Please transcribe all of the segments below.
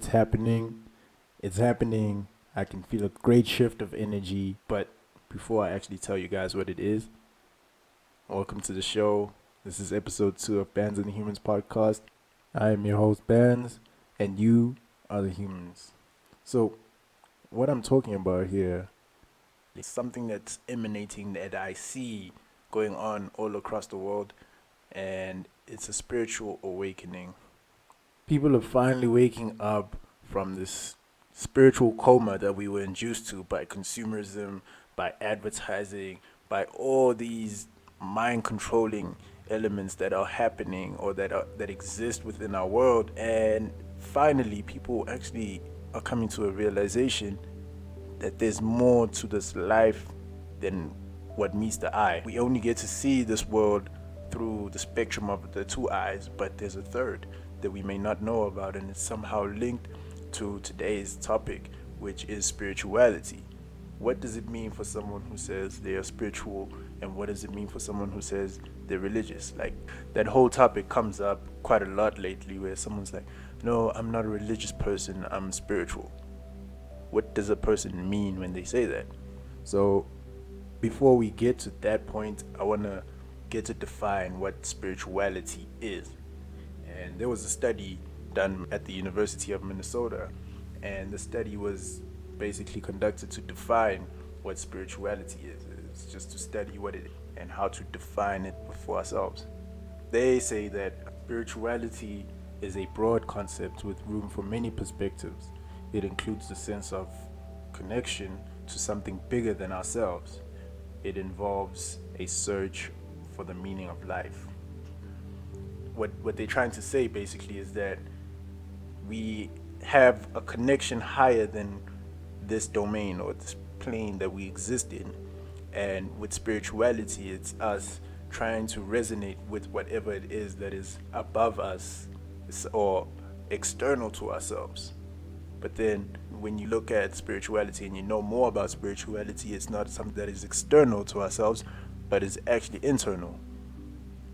happening. It's happening. I can feel a great shift of energy. But before I actually tell you guys what it is, welcome to the show. This is episode 2 of Bands and the Humans podcast. I am your host, Bands, and you are the humans. So, what I'm talking about here is something that's emanating that I see going on all across the world, and it's a spiritual awakening. People are finally waking up from this spiritual coma that we were induced to by consumerism, by advertising, by all these mind controlling elements that are happening or that exist within our world. And finally people actually are coming to a realization that there's more to this life than what meets the eye. We only get to see this world through the spectrum of the two eyes, but there's a third that we may not know about, and it's somehow linked to today's topic, which is spirituality. What does it mean for someone who says they are spiritual, and what does it mean for someone who says they're religious? Like, that whole topic comes up quite a lot lately, where someone's like, no, I'm not a religious person, I'm spiritual. What does a person mean when they say that? So before we get to that point, I want to get to define what spirituality is. And there was a study done at the University of Minnesota, and the study was basically conducted to define what spirituality is. It's just to study what it is and how to define it for ourselves. They say that spirituality is a broad concept with room for many perspectives. It includes the sense of connection to something bigger than ourselves. It involves a search for the meaning of life. What they're trying to say basically is that we have a connection higher than this domain or this plane that we exist in. And with spirituality, it's us trying to resonate with whatever it is that is above us or external to ourselves. But then when you look at spirituality and you know more about spirituality, it's not something that is external to ourselves, but is actually internal.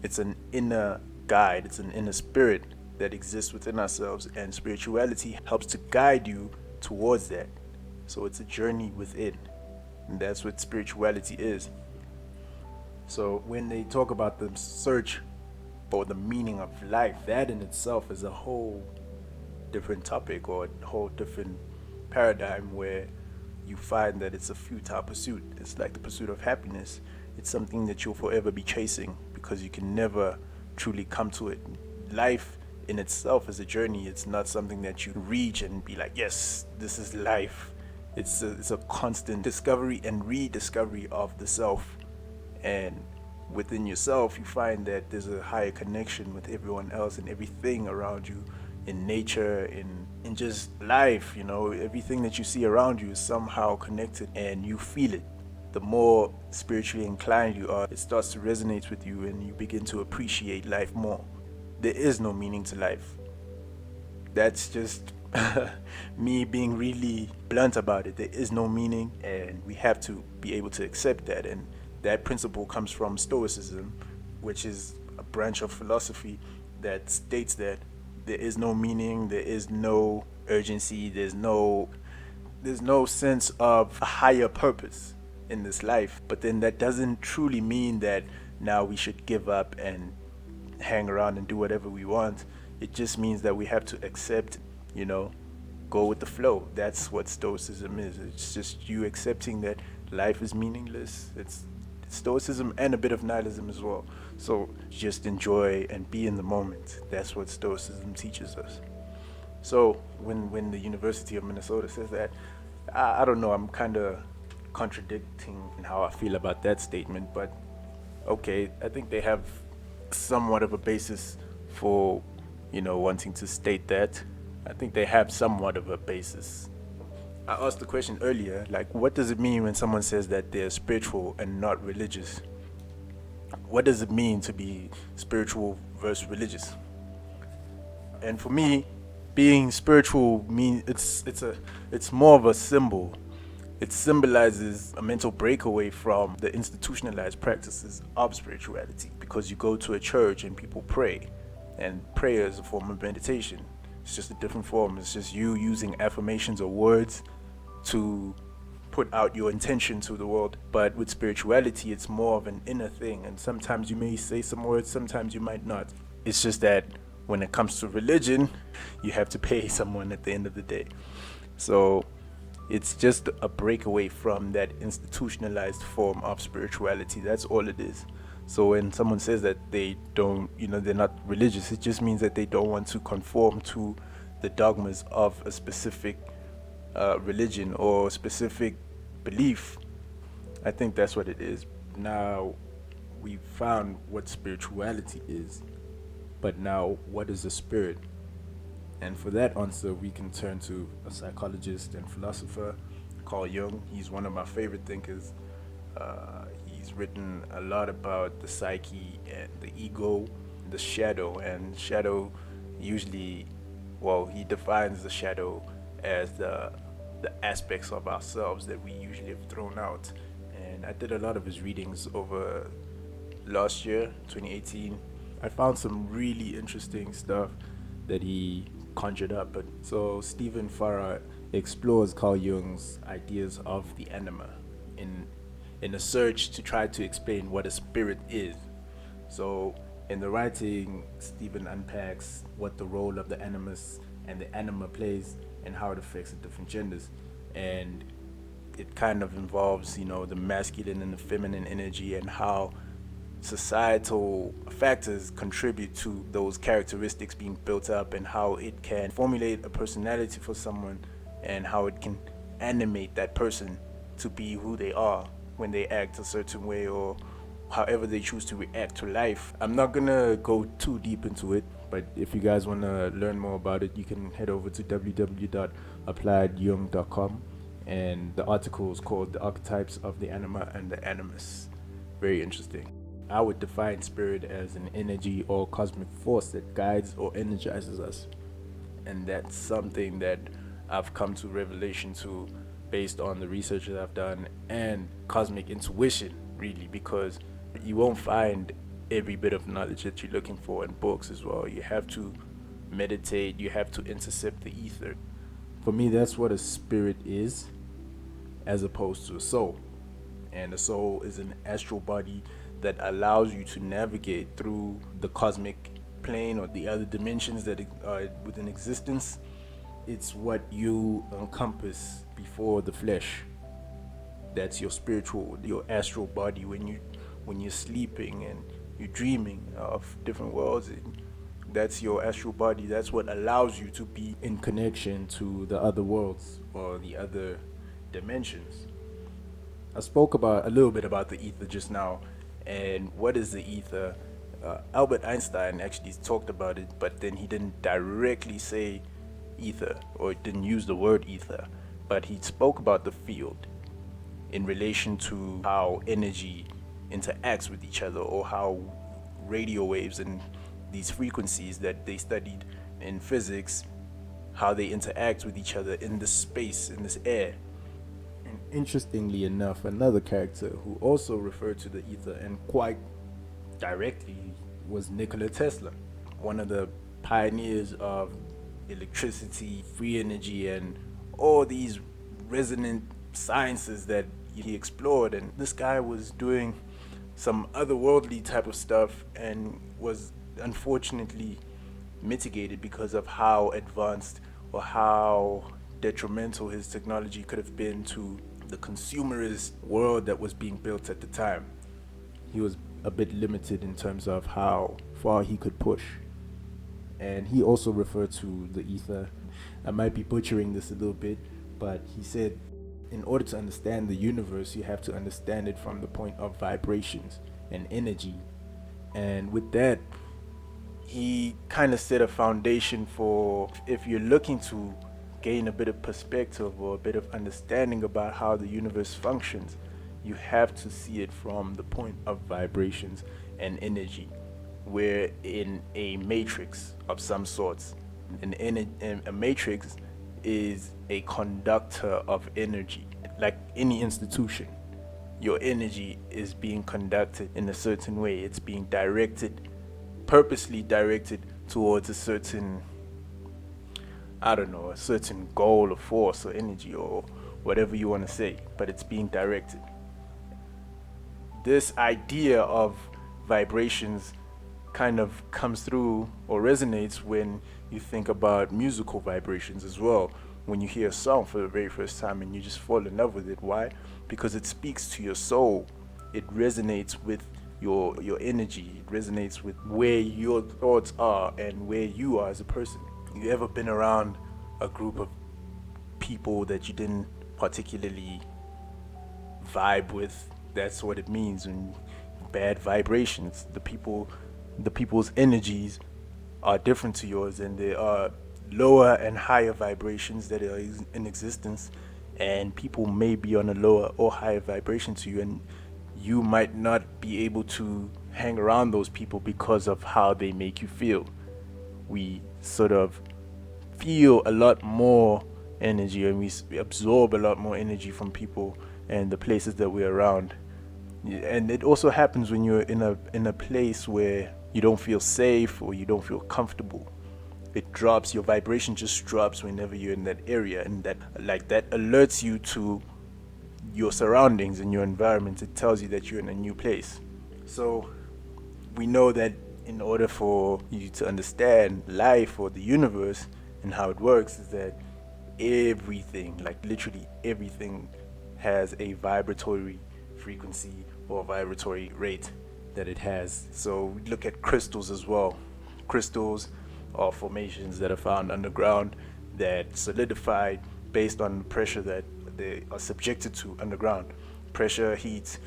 It's an inner guide, it's an inner spirit that exists within ourselves, and spirituality helps to guide you towards that. So it's a journey within, and that's what spirituality is. So when they talk about the search for the meaning of life, that in itself is a whole different topic or a whole different paradigm, where you find that it's a futile pursuit. It's like the pursuit of happiness. It's something that you'll forever be chasing because you can never truly come to it. Life in itself is a journey. It's not something that you reach and be like, yes, this is life. It's a constant discovery and rediscovery of the self. And within yourself, you find that there's a higher connection with everyone else and everything around you, in nature, in just life. Everything that you see around you is somehow connected, and you feel it. The more spiritually inclined you are, it starts to resonate with you, and you begin to appreciate life more. There is no meaning to life. That's just me being really blunt about it. There is no meaning, and we have to be able to accept that. And that principle comes from Stoicism, which is a branch of philosophy that states that there is no meaning, there is no urgency, there's no sense of a higher purpose in this life. But then that doesn't truly mean that now we should give up and hang around and do whatever we want. It just means that we have to accept, go with the flow. That's what Stoicism is. It's just you accepting that life is meaningless. It's Stoicism and a bit of nihilism as well. So just enjoy and be in the moment. That's what Stoicism teaches us. So when the University of Minnesota says that, I don't know, I'm kind of contradicting in how I feel about that statement, but okay, I think they have somewhat of a basis for, wanting to state that. I think they have somewhat of a basis. I asked the question earlier, like, what does it mean when someone says that they're spiritual and not religious? What does it mean to be spiritual versus religious? And for me, being spiritual means it's more of a symbol. It symbolizes a mental breakaway from the institutionalized practices of spirituality, because you go to a church and people pray, and prayer is a form of meditation. It's just a different form. It's just you using affirmations or words to put out your intention to the world. But with spirituality, it's more of an inner thing. And sometimes you may say some words, sometimes you might not. It's just that when it comes to religion, you have to pay someone at the end of the day. So it's just a breakaway from that institutionalized form of spirituality. That's all it is. So when someone says that they don't, they're not religious, it just means that they don't want to conform to the dogmas of a specific religion or specific belief. I think that's what it is. Now we found what spirituality is, but now what is a spirit? And for that answer, we can turn to a psychologist and philosopher, Carl Jung. He's one of my favorite thinkers. He's written a lot about the psyche and the ego, the shadow. And shadow usually, he defines the shadow as the aspects of ourselves that we usually have thrown out. And I did a lot of his readings over last year, 2018. I found some really interesting stuff that he conjured up. But so Stephen Farrar explores Carl Jung's ideas of the anima in a search to try to explain what a spirit is. So in the writing, Stephen unpacks what the role of the animus and the anima plays and how it affects the different genders. And it kind of involves, the masculine and the feminine energy and how societal factors contribute to those characteristics being built up, and how it can formulate a personality for someone, and how it can animate that person to be who they are when they act a certain way or however they choose to react to life. I'm not gonna go too deep into it, but if you guys want to learn more about it, you can head over to www.appliedjung.com, and the article is called The Archetypes of the Anima and the Animus. Very interesting. I would define spirit as an energy or cosmic force that guides or energizes us. And that's something that I've come to revelation to based on the research that I've done and cosmic intuition, really, because you won't find every bit of knowledge that you're looking for in books as well. You have to meditate, you have to intercept the ether. For me, that's what a spirit is, as opposed to a soul. And a soul is an astral body that allows you to navigate through the cosmic plane or the other dimensions that are within existence. It's what you encompass before the flesh. That's your astral body when you're sleeping and you're dreaming of different worlds. That's your astral body. That's what allows you to be in connection to the other worlds or the other dimensions. I spoke a little bit about the ether just now. And what is the ether? Albert Einstein actually talked about it, but then he didn't directly say ether or didn't use the word ether, but he spoke about the field in relation to how energy interacts with each other, or how radio waves and these frequencies that they studied in physics, how they interact with each other in this space, in this air. And interestingly enough, another character who also referred to the ether and quite directly was Nikola Tesla, one of the pioneers of electricity, free energy, and all these resonant sciences that he explored. And this guy was doing some otherworldly type of stuff and was unfortunately mitigated because of how advanced or how detrimental his technology could have been to the consumerist world that was being built at the time. He was a bit limited in terms of how far he could push. And he also referred to the ether. I might be butchering this a little bit, but he said in order to understand the universe, you have to understand it from the point of vibrations and energy. And with that, he kind of set a foundation for, if you're looking to gain a bit of perspective or a bit of understanding about how the universe functions, you have to see it from the point of vibrations and energy. We're in a matrix of some sorts. A matrix is a conductor of energy. Like any institution, your energy is being conducted in a certain way. It's being directed, purposely directed towards a certain I don't know, a certain goal or force or energy or whatever you want to say, but it's being directed. This idea of vibrations kind of comes through or resonates when you think about musical vibrations as well. When you hear a song for the very first time and you just fall in love with it. Why? Because it speaks to your soul. It resonates with your energy. It resonates with where your thoughts are and where you are as a person. You ever been around a group of people that you didn't particularly vibe with? That's what it means when bad vibrations. The people's energies are different to yours, and there are lower and higher vibrations that are in existence, and people may be on a lower or higher vibration to you, and you might not be able to hang around those people because of how they make you feel. We sort of feel a lot more energy, and we absorb a lot more energy from people and the places that we're around. And it also happens when you're in a place where you don't feel safe or you don't feel comfortable. It drops, your vibration just drops whenever you're in that area, and that alerts you to your surroundings and your environment. It tells you that you're in a new place. So we know that in order for you to understand life or the universe and how it works, is that everything, like literally everything, has a vibratory frequency or vibratory rate that it has. So we look at crystals as well. Crystals are formations that are found underground that solidify based on the pressure that they are subjected to underground. Pressure, heat,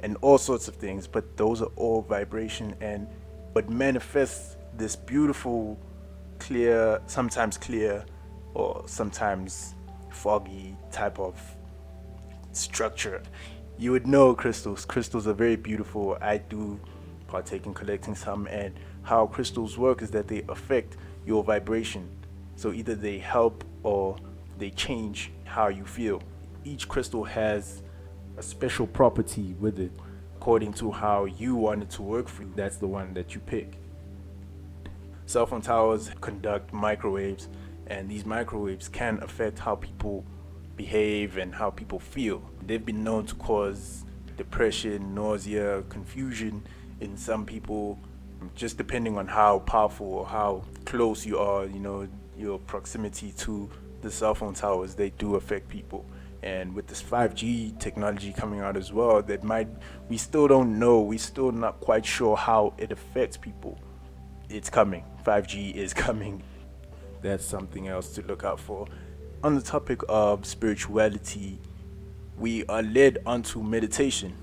and all sorts of things. But those are all vibration, and what manifests this beautiful, clear or sometimes foggy type of structure. You would know crystals. Crystals are very beautiful. I do partake in collecting some, and how crystals work is that they affect your vibration. So either they help or they change how you feel. Each crystal has a special property with it according to how you want it to work for you. That's the one that you pick. Cell phone towers conduct microwaves, and these microwaves can affect how people behave and how people feel. They've been known to cause depression, nausea, confusion in some people, just depending on how powerful or how close you are, your proximity to the cell phone towers. They do affect people. And with this 5G technology coming out as well, we still don't know, we're still not quite sure how it affects people. It's coming. 5G is coming. That's something else to look out for. On the topic of spirituality, we are led onto meditation.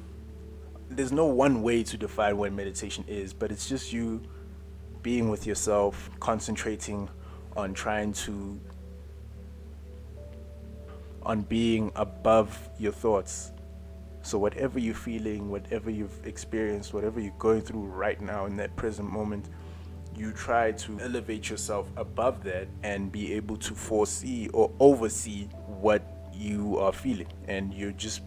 There's no one way to define what meditation is, but it's just you being with yourself, concentrating on being above your thoughts. So whatever you're feeling, whatever you've experienced, whatever you're going through right now in that present moment, you try to elevate yourself above that and be able to foresee or oversee what you are feeling. And you're just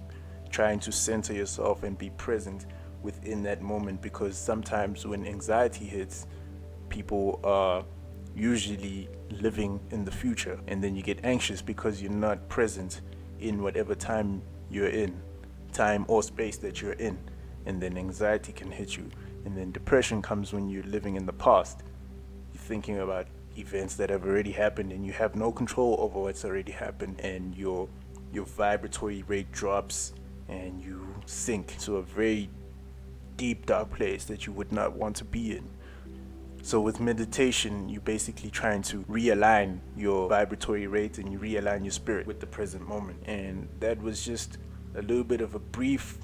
trying to center yourself and be present within that moment, because sometimes when anxiety hits, people are usually living in the future, and then you get anxious because you're not present in whatever time you're in, time or space that you're in, and then anxiety can hit you. And then depression comes when you're living in the past. You're thinking about events that have already happened, and you have no control over what's already happened, and your vibratory rate drops, and you sink to a very deep, dark place that you would not want to be in. So with meditation, you're basically trying to realign your vibratory rate, and you realign your spirit with the present moment. And that was just a little bit of a brief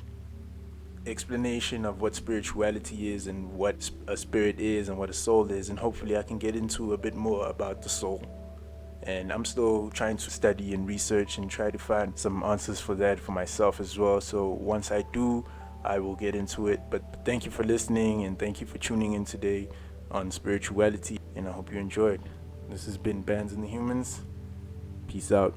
explanation of what spirituality is and what a spirit is and what a soul is, and hopefully I can get into a bit more about the soul. And I'm still trying to study and research and try to find some answers for that for myself as well. So once I do, I will get into it. But thank you for listening, and thank you for tuning in today on spirituality, and I hope you enjoyed. This has been Bands and the Humans. Peace out.